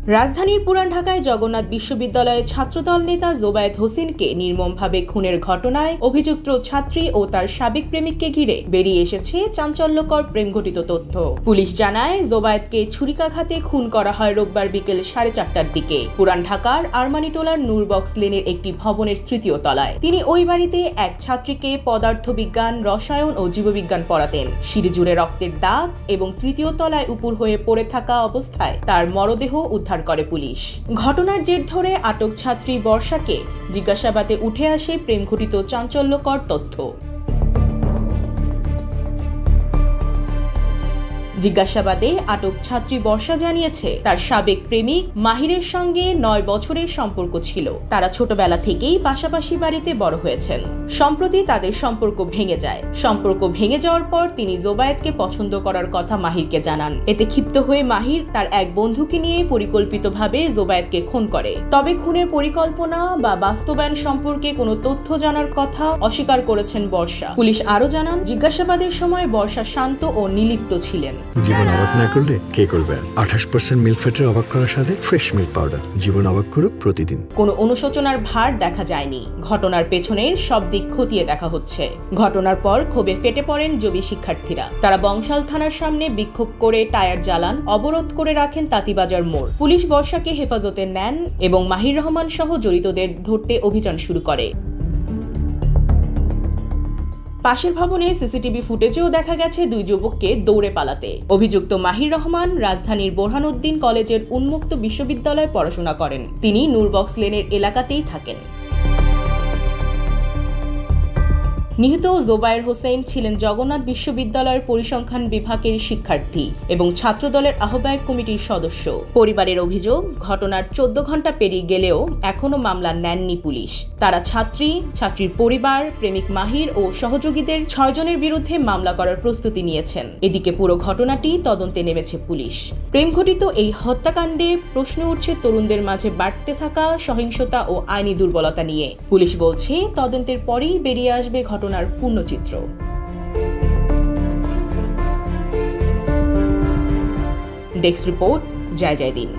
রাজধানীর পুরান ঢাকায় জগন্নাথ বিশ্ববিদ্যালয়ের ছাত্রদল নেতা জোবায়েদ হোসেনকে নির্মমভাবে খুনের ঘটনায় অভিযুক্ত ছাত্রী ও তার সাবেক প্রেমিককে ঘিরে বেরিয়ে এসেছে চাঞ্চল্যকর প্রেমঘটিত তথ্য। পুলিশ জানায়, জোবায়েদকে ছুরিকাঘাতে খুন করা হয় রোববার বিকেল 4:30টার দিকে পুরান ঢাকার আরমানিটোলার নূরবক্স লেনের একটি ভবনের 3য় তলায়। তিনি ওই বাড়িতে এক ছাত্রীকে পদার্থবিজ্ঞান, রসায়ন ও জীববিজ্ঞান পড়াতেন। সিঁড়ি জুড়ে রক্তের দাগ এবং 3য় তলায় উপুর হয়ে পড়ে থাকা অবস্থায় তার মরদেহ উদ্ধার করে পুলিশ। ঘটনার জের ধরে আটক ছাত্রী বর্ষাকে জিজ্ঞাসাবাদে উঠে আসে প্রেমঘটিত চাঞ্চল্যকর তথ্য। জিজ্ঞাসাবাদে আটক ছাত্রী বর্ষা জানিয়েছে, তার সাবেক প্রেমিক মাহিরের সঙ্গে 9 বছরের সম্পর্ক ছিল। তারা ছোটবেলা থেকেই পাশাপাশি বাড়িতে বড় হয়েছেন। সম্প্রতি তাদের সম্পর্ক ভেঙে যায়। সম্পর্ক ভেঙে যাওয়ার পর তিনি জোবায়েদকে পছন্দ করার কথা মাহিরকে জানান। এতে ক্ষিপ্ত হয়ে মাহির তার এক বন্ধুকে নিয়ে পরিকল্পিতভাবে জোবায়েদকে খুন করে। তবে খুনের পরিকল্পনা বা বাস্তবায়ন সম্পর্কে কোনো তথ্য জানার কথা অস্বীকার করেছেন বর্ষা। পুলিশ আরও জানান, জিজ্ঞাসাবাদের সময় বর্ষা শান্ত ও নির্লিপ্ত ছিলেন। জীবন অবাক না করলে কে করবে? 28% মিল্ক ফ্যাটের অবাক করার সাথে ফ্রেশ মিল্ক পাউডার। জীবন অবাক করুক প্রতিদিন। কোনো অনুশোচনার ভার দেখা যায়নি। ঘটনার পেছনের সব দিক খতিয়ে দেখা হচ্ছে। ঘটনার পর ক্ষোভে ফেটে পড়েন জবি শিক্ষার্থীরা। তারা বংশাল থানার সামনে বিক্ষোভ করে টায়ার জ্বালান, অবরোধ করে রাখেন তাঁতিবাজার মোড়। পুলিশ বর্ষাকে হেফাজতে নেন এবং মাহির রহমান সহ জড়িতদের ধরতে অভিযান শুরু করে। পাশের ভবনে সিসিটিভি ফুটেজেও দেখা গেছে 2 যুবককে দৌড়ে পালাতে। অভিযুক্ত মাহির রহমান রাজধানীর বোরহানউদ্দিন কলেজের উন্মুক্ত বিশ্ববিদ্যালয়ে পড়াশোনা করেন। তিনি নূরবক্স লেনের এলাকাতেই থাকেন। নিহত জোবায়েদ হোসেন ছিলেন জগন্নাথ বিশ্ববিদ্যালয়ের পরিসংখ্যান বিভাগের শিক্ষার্থী এবং ছাত্রদলের আহ্বায়ক কমিটির সদস্য। পরিবারের অভিযোগ, ঘটনার 14 ঘন্টা পেরিয়ে গেলেও এখনো মামলা নেননি পুলিশ। তারা ছাত্রীর পরিবার, প্রেমিক মাহির ও সহযোগীদের 6 জনের বিরুদ্ধে মামলা করার প্রস্তুতি নিয়েছেন। এদিকে পুরো ঘটনাটি তদন্তে নেমেছে পুলিশ। প্রেমঘটিত এই হত্যাকাণ্ডে প্রশ্ন উঠছে তরুণদের মাঝে বাড়তে থাকা সহিংসতা ও আইনি দুর্বলতা নিয়ে। পুলিশ বলছে, তদন্তের পরেই বেরিয়ে আসবে ঘটনার পূর্ণচিত্র। ডেস্ক রিপোর্ট, জয় দিন।